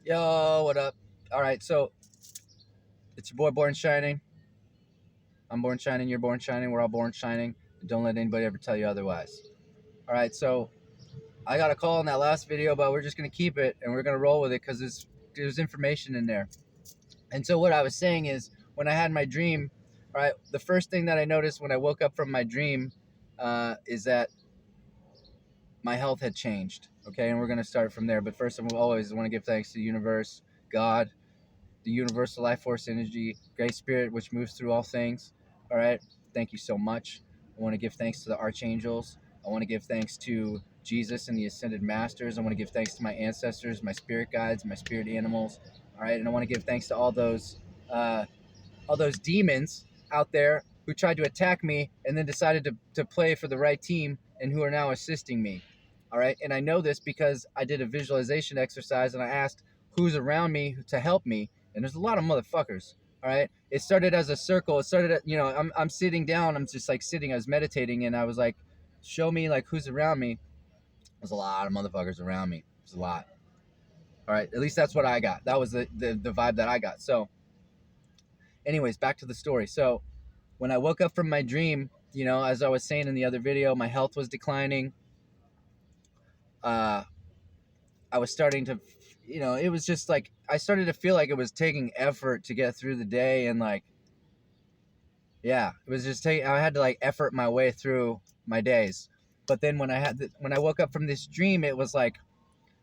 Yo, what up? All right, so it's your boy Born Shining. I'm Born Shining. You're Born Shining. We're all Born Shining. Don't let anybody ever tell you otherwise. All right, so I got a call in that last video, but we're just gonna keep it and we're gonna roll with it because there's information in there. And so what I was saying is, when I had my dream, all right, the first thing that I noticed when I woke up from my dream is that my health had changed. Okay, and we're gonna start from there. But first, I always want to give thanks to the universe, God, the universal life force energy, great spirit, which moves through all things. All right. Thank you so much. I want to give thanks to the archangels. I want to give thanks to Jesus and the ascended masters. I want to give thanks to my ancestors, my spirit guides, my spirit animals. All right. And I want to give thanks to uh, all those demons out there who tried to attack me and then decided to play for the right team and who are now assisting me. All right. And I know this because I did a visualization exercise and I asked who's around me to help me. And there's a lot of motherfuckers. All right. It started as a circle. It started at, I'm sitting down. I'm just like sitting. I was meditating and I was like, show me like who's around me. There's a lot of motherfuckers around me. There's a lot. All right. At least that's what I got. That was the vibe that I got. So, anyways, back to the story. So, when I woke up from my dream, as I was saying in the other video, my health was declining. Uh, I was starting to, it was just like I started to feel like it was taking effort to get through the day, and like, yeah, it was just taking. I had to like effort my way through my days. But then when I woke up from this dream, it was like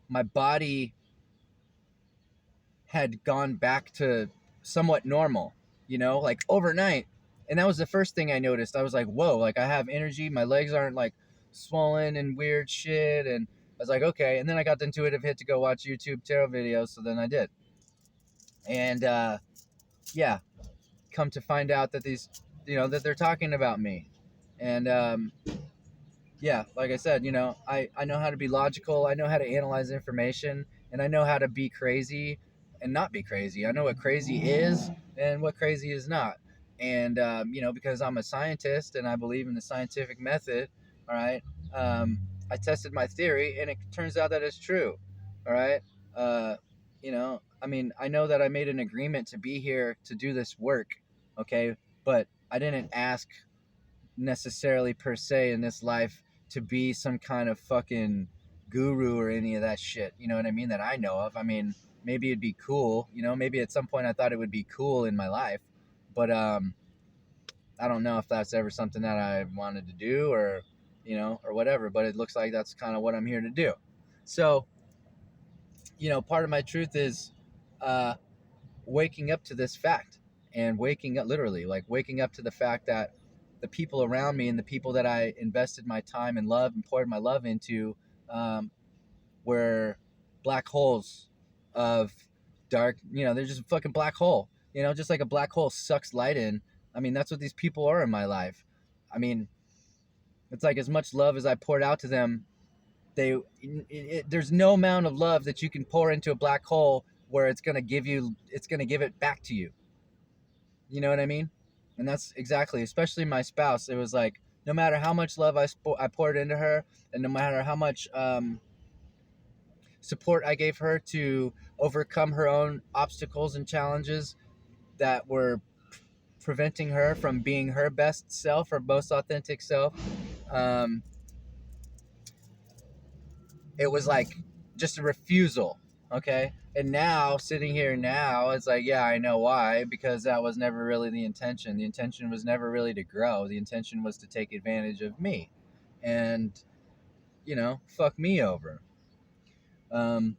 my body had gone back to somewhat normal, like overnight. And that was the first thing I noticed. I was like, whoa, like I have energy. My legs aren't like swollen and weird shit. And I was like, okay. And then I got the intuitive hit to go watch YouTube tarot videos. So then I did. And yeah, come to find out that that they're talking about me. And yeah, like I said, I know how to be logical. I know how to analyze information, and I know how to be crazy and not be crazy. I know what crazy is and what crazy is not. And, because I'm a scientist and I believe in the scientific method, all right, I tested my theory and it turns out that it's true. All right. I mean, I know that I made an agreement to be here to do this work. Okay. But I didn't ask necessarily per se in this life to be some kind of fucking guru or any of that shit. You know what I mean? That I know of. I mean, maybe it'd be cool. Maybe at some point I thought it would be cool in my life, but I don't know if that's ever something that I wanted to do or whatever. But it looks like that's kind of what I'm here to do. So, part of my truth is uh, waking up to this fact and waking up literally like waking up to the fact that the people around me and the people that I invested my time and love and poured my love into um, were black holes of dark, they're just a fucking black hole, just like a black hole sucks light in. I mean, that's what these people are in my life. I mean, it's like as much love as I poured out to them, there's no amount of love that you can pour into a black hole where it's going to give it back to you. You know what I mean? And that's exactly, especially my spouse. It was like, no matter how much love I poured into her, and no matter how much support I gave her to overcome her own obstacles and challenges that were preventing her from being her best self or most authentic self, um, it was like just a refusal. Okay. And now sitting here now, it's like, yeah, I know why, because that was never really the intention. The intention was never really to grow. The intention was to take advantage of me and, fuck me over. Um,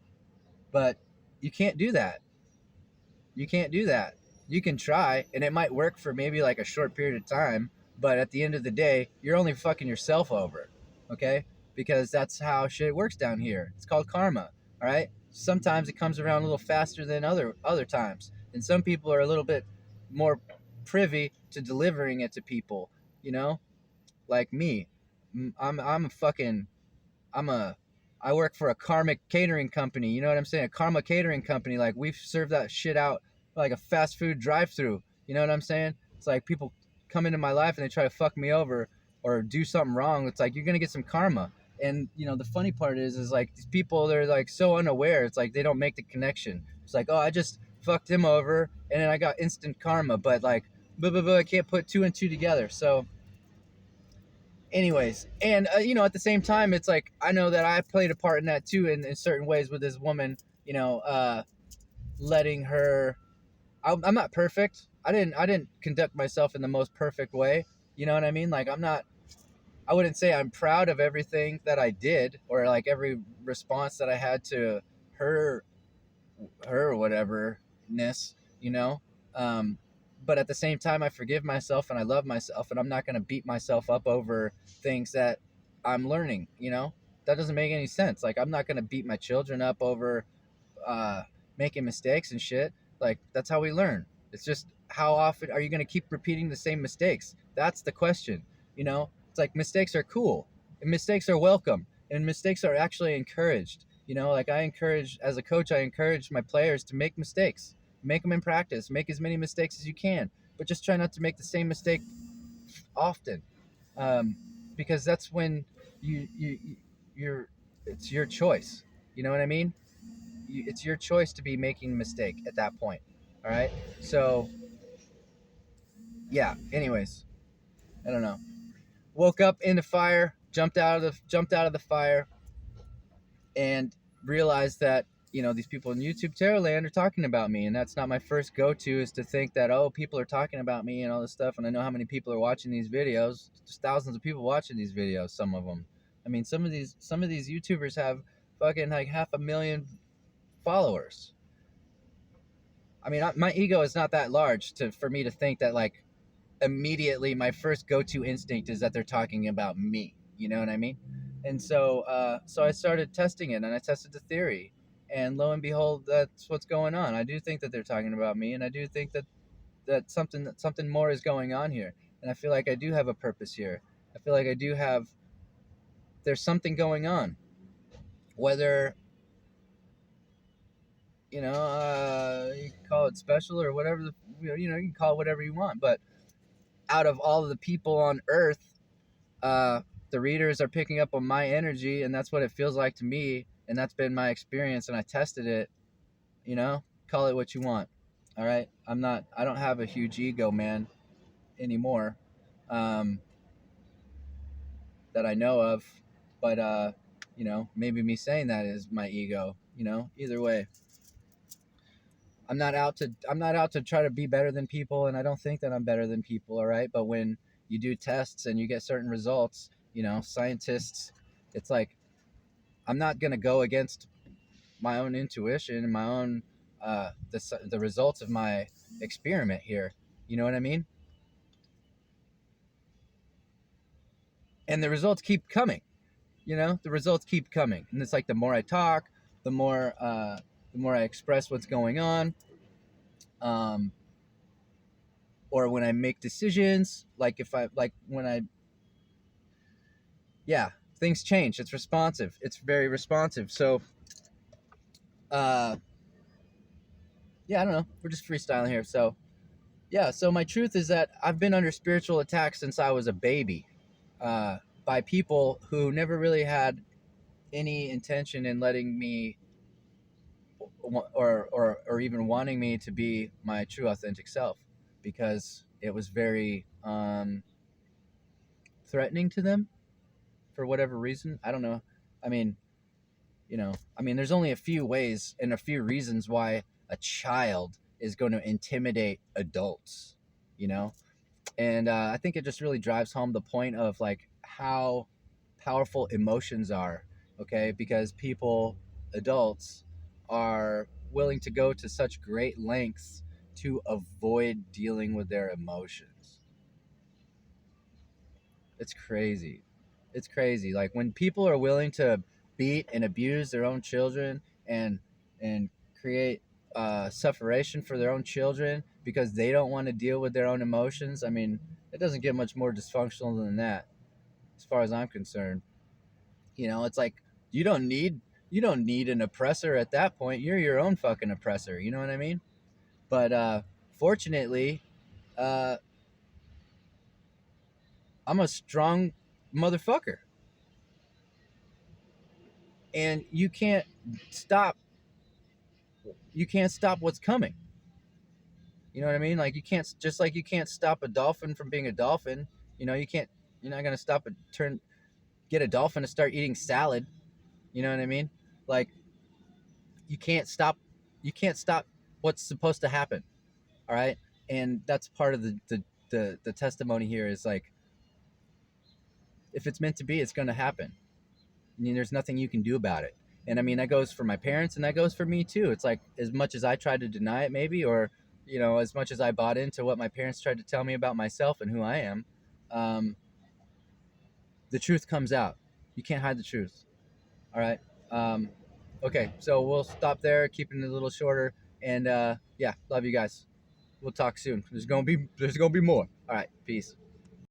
but you can't do that. You can't do that. You can try and it might work for maybe like a short period of time, but at the end of the day, you're only fucking yourself over. Okay? Because that's how shit works down here. It's called karma. All right? Sometimes it comes around a little faster than other times. And some people are a little bit more privy to delivering it to people, you know? Like me. I'm a fucking I'm a I work for a karmic catering company. You know what I'm saying? A karma catering company. Like we serve that shit out like a fast food drive-through. You know what I'm saying? It's like people come into my life and they try to fuck me over or do something wrong. It's like you're gonna get some karma. And the funny part is like these people, they're like so unaware. It's like they don't make the connection. It's like, oh, I just fucked him over and then I got instant karma, but like I can't put two and two together. So anyways, and at the same time, it's like I know that I played a part in that too, in certain ways with this woman, letting her. I'm not perfect. I didn't conduct myself in the most perfect way. You know what I mean? Like I wouldn't say I'm proud of everything that I did, or like every response that I had to her her whateverness, you know. Um, but at the same time, I forgive myself and I love myself, and I'm not going to beat myself up over things that I'm learning. That doesn't make any sense. Like I'm not going to beat my children up over uh, making mistakes and shit. Like that's how we learn. It's just how often are you going to keep repeating the same mistakes? That's the question. It's like mistakes are cool, and mistakes are welcome, and mistakes are actually encouraged. Like I encourage, as a coach, I encourage my players to make mistakes, make them in practice, make as many mistakes as you can, but just try not to make the same mistake often, um, because that's when you're it's your choice. You know what I mean? It's your choice to be making a mistake at that point. All right. So yeah. Anyways, I don't know. Woke up in the fire, jumped out of the fire, and realized that these people in YouTube Tarot Land are talking about me, and that's not my first go-to. Is to think that, oh, people are talking about me and all this stuff, and I know how many people are watching these videos. There's thousands of people watching these videos. Some of them. I mean, some of these YouTubers have fucking like 500,000 followers. I mean, my ego is not that large for me to think that like immediately my first go-to instinct is that they're talking about me. You know what I mean? And so I started testing it, and I tested the theory, and lo and behold, that's what's going on. I do think that they're talking about me, and I do think that something more is going on here, and I feel like I do have a purpose here. I feel like I do have. There's something going on, whether you can call it special or whatever. You can call it whatever you want, but out of all of the people on Earth, uh, the readers are picking up on my energy, and that's what it feels like to me, and that's been my experience, and I tested it. Call it what you want. All right, I don't have a huge ego, man, anymore, um, that I know of, but maybe me saying that is my ego. Either way, I'm not out to try to be better than people, and I don't think that I'm better than people. All right, but when you do tests and you get certain results, scientists, it's like I'm not gonna go against my own intuition and my own the results of my experiment here. You know what I mean? And the results keep coming. The results keep coming, and it's like the more I talk, the more I express what's going on. Um, or when I make decisions, like if I like when I yeah, things change. It's responsive. It's very responsive. So uh, yeah, I don't know. We're just freestyling here. So yeah, so my truth is that I've been under spiritual attack since I was a baby, uh, by people who never really had any intention in letting me or even wanting me to be my true authentic self, because it was very threatening to them for whatever reason. I don't know. I mean, there's only a few ways and a few reasons why a child is going to intimidate adults, you know? And I think it just really drives home the point of like how powerful emotions are, okay? Because adults, are willing to go to such great lengths to avoid dealing with their emotions. It's crazy. It's crazy. Like when people are willing to beat and abuse their own children, and create sufferation for their own children because they don't want to deal with their own emotions. I mean, it doesn't get much more dysfunctional than that, as far as I'm concerned. It's like you don't need you don't need an oppressor at that point. You're your own fucking oppressor. You know what I mean? But fortunately, uh, I'm a strong motherfucker. and stop you can't stop what's coming. You know what I mean? Like you can't, just like you can't stop a dolphin from being a dolphin. You know, you're not gonna stop and get a dolphin to start eating salad. You know what I mean? Like you can't stop, you can't stop what's supposed to happen. All right, and that's part of the testimony here is like, if it's meant to be, it's gonna happen. I mean, there's nothing you can do about it. And I mean, that goes for my parents and that goes for me too. It's like, as much as I tried to deny it, maybe, or, as much as I bought into what my parents tried to tell me about myself and who I am, um, the truth comes out. You can't hide the truth. All right. Um, okay. So we'll stop there, keeping it a little shorter. And yeah, love you guys. We'll talk soon. There's going to be more. All right. Peace.